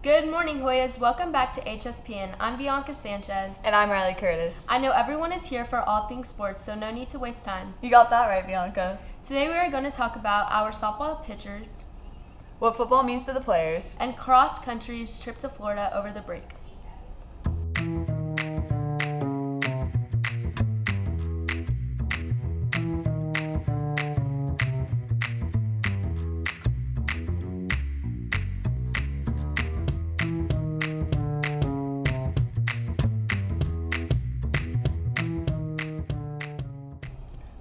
Good morning, Hoyas. Welcome back to HSPN. I'm Bianca Sanchez. And I'm Riley Curtis. I know everyone is here for all things sports, so no need to waste time. You got that right, Bianca. Today we are going to talk about our softball pitchers, what football means to the players, and cross country's trip to Florida over the break.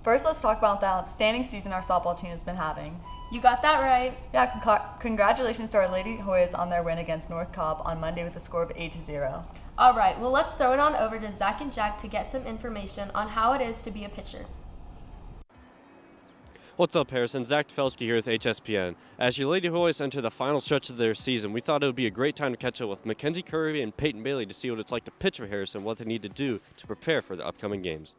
First, let's talk about the outstanding season our softball team has been having. You got that right. Yeah, congratulations to our Lady Hoyas on their win against North Cobb on Monday with a score of 8-0. All right, well, let's throw it on over to Zach and Jack to get some information on how it is to be a pitcher. What's up, Harrison? Zach Tefelsky here with HSPN. As your Lady Hoyas enter the final stretch of their season, we thought it would be a great time to catch up with Mackenzie Curry and Peyton Bailey to see what it's like to pitch for Harrison, what they need to do to prepare for the upcoming games.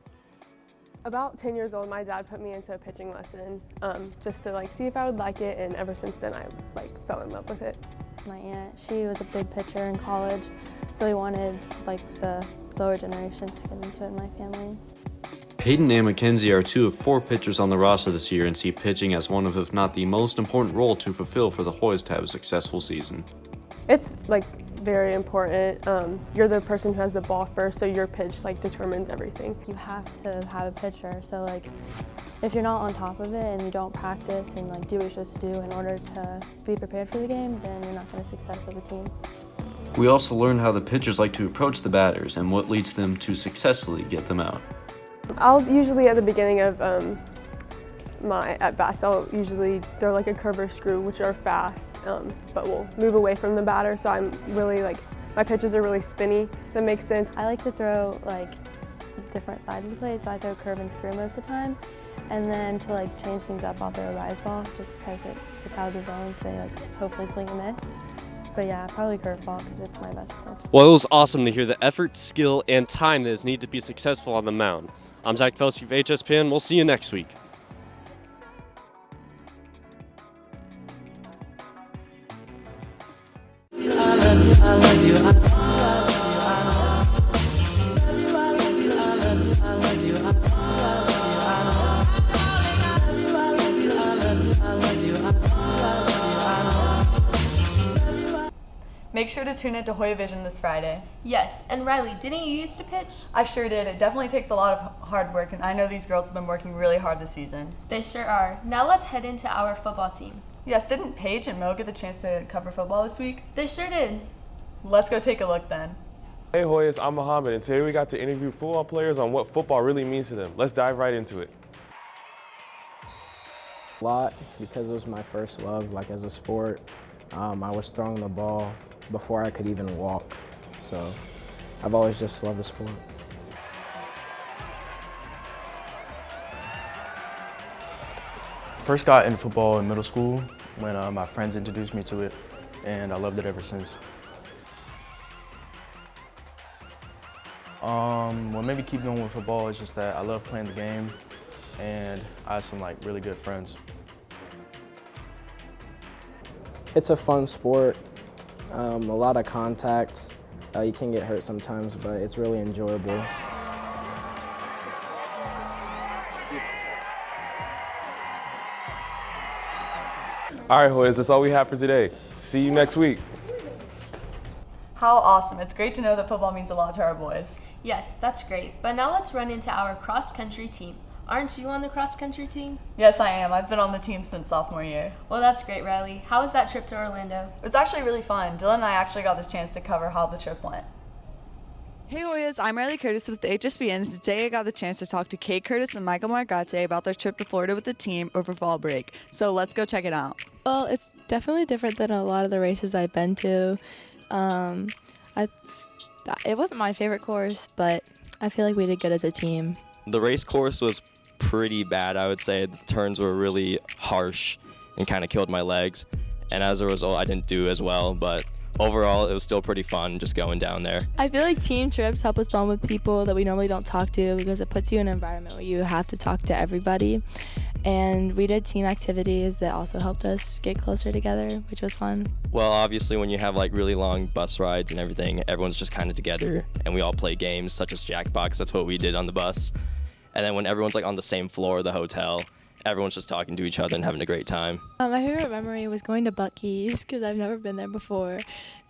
About 10 years old, my dad put me into a pitching lesson just to see if I would like it, and ever since then I fell in love with it. My aunt, she was a big pitcher in college, so we wanted the lower generations to get into it in my family. Peyton and Mackenzie are two of 4 pitchers on the roster this year and see pitching as one of, if not the most important role to fulfill for the Hoyas to have a successful season. It's very important. You're the person who has the ball first, so your pitch determines everything. You have to have a pitcher, so if you're not on top of it and you don't practice and do what you're supposed to do in order to be prepared for the game, then you're not going to success as a team. We also learned how the pitchers like to approach the batters and what leads them to successfully get them out. I'll usually, at the beginning of my at-bats, they're like a curve or screw, which are fast, but will move away from the batter, so I'm really my pitches are really spinny, if that makes sense. I like to throw different sides of the plate, so I throw curve and screw most of the time, and then to change things up, I'll throw a rise ball just because it's out of the zone, so they hopefully swing and miss. But yeah, probably curveball because it's my best pitch. Well, it was awesome to hear the effort, skill, and time that is needed to be successful on the mound. I'm Zach Tefelsky of HSPN. We'll see you next week. Make sure to tune in to Hoya Vision this Friday. Yes, and Riley, didn't you used to pitch? I sure did. It definitely takes a lot of hard work, and I know these girls have been working really hard this season. They sure are. Now let's head into our football team. Yes, didn't Paige and Mo get the chance to cover football this week? They sure did. Let's go take a look then. Hey Hoyas, I'm Mohammed, and today we got to interview football players on what football really means to them. Let's dive right into it. A lot, because it was my first love, as a sport. I was throwing the ball before I could even walk, so I've always just loved the sport. First got into football in middle school when my friends introduced me to it, and I loved it ever since. What made me keep going with football is just that I love playing the game, and I have some really good friends. It's a fun sport, a lot of contact. You can get hurt sometimes, but it's really enjoyable. All right, Hoyas, that's all we have for today. See you next week. How awesome. It's great to know that football means a lot to our boys. Yes, that's great. But now let's run into our cross-country team. Aren't you on the cross-country team? Yes, I am. I've been on the team since sophomore year. Well, that's great, Riley. How was that trip to Orlando? It was actually really fun. Dylan and I actually got the chance to cover how the trip went. Hey Hoyas, I'm Riley Curtis with the HSPN, and today I got the chance to talk to Kate Curtis and Michael Margate about their trip to Florida with the team over fall break. So let's go check it out. Well, it's definitely different than a lot of the races I've been to. It wasn't my favorite course, but I feel like we did good as a team. The race course was pretty bad, I would say. The turns were really harsh and kind of killed my legs. And as a result, I didn't do as well, but overall, it was still pretty fun just going down there. I feel like team trips help us bond with people that we normally don't talk to because it puts you in an environment where you have to talk to everybody. And we did team activities that also helped us get closer together, which was fun. Well, obviously when you have like really long bus rides and everything, everyone's just kind of together and we all play games such as Jackbox. That's what we did on the bus. And then when everyone's like on the same floor of the hotel, everyone's just talking to each other and having a great time. My favorite memory was going to Buc-ee's because I've never been there before,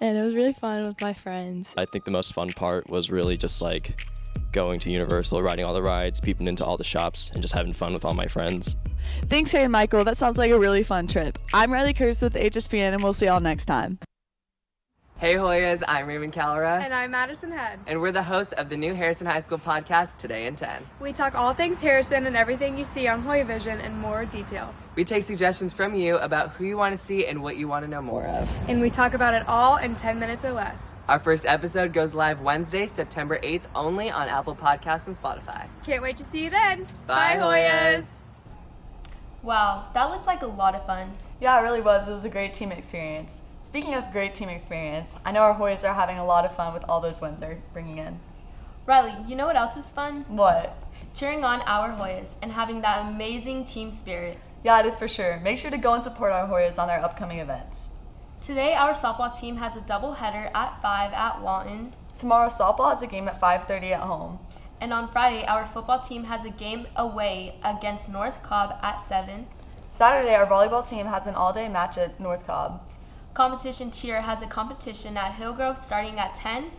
and it was really fun with my friends. I think the most fun part was really just like going to Universal, riding all the rides, peeping into all the shops, and just having fun with all my friends. Thanks, Harry and Michael. That sounds like a really fun trip. I'm Riley Curtis with HSPN, and we'll see y'all next time. Hey Hoyas, I'm Raymond Calera. And I'm Madison Head. And we're the hosts of the new Harrison High School podcast, Today in 10. We talk all things Harrison and everything you see on Hoya Vision in more detail. We take suggestions from you about who you want to see and what you want to know more of. And we talk about it all in 10 minutes or less. Our first episode goes live Wednesday, September 8th, only on Apple Podcasts and Spotify. Can't wait to see you then. Bye, Hoyas! Wow, that looked like a lot of fun. Yeah, it really was. It was a great team experience. Speaking of great team experience, I know our Hoyas are having a lot of fun with all those wins they're bringing in. Riley, you know what else is fun? What? Cheering on our Hoyas and having that amazing team spirit. Yeah, it is for sure. Make sure to go and support our Hoyas on their upcoming events. Today, our softball team has a doubleheader at 5 at Walton. Tomorrow, softball has a game at 5:30 at home. And on Friday, our football team has a game away against North Cobb at 7. Saturday, our volleyball team has an all-day match at North Cobb. Competition Cheer has a competition at Hillgrove starting at 10.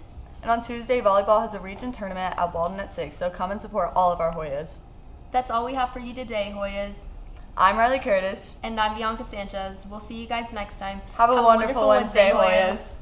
And on Tuesday, volleyball has a region tournament at Walden at 6, so come and support all of our Hoyas. That's all we have for you today, Hoyas. I'm Riley Curtis. And I'm Bianca Sanchez. We'll see you guys next time. Have a wonderful Wednesday, Hoyas.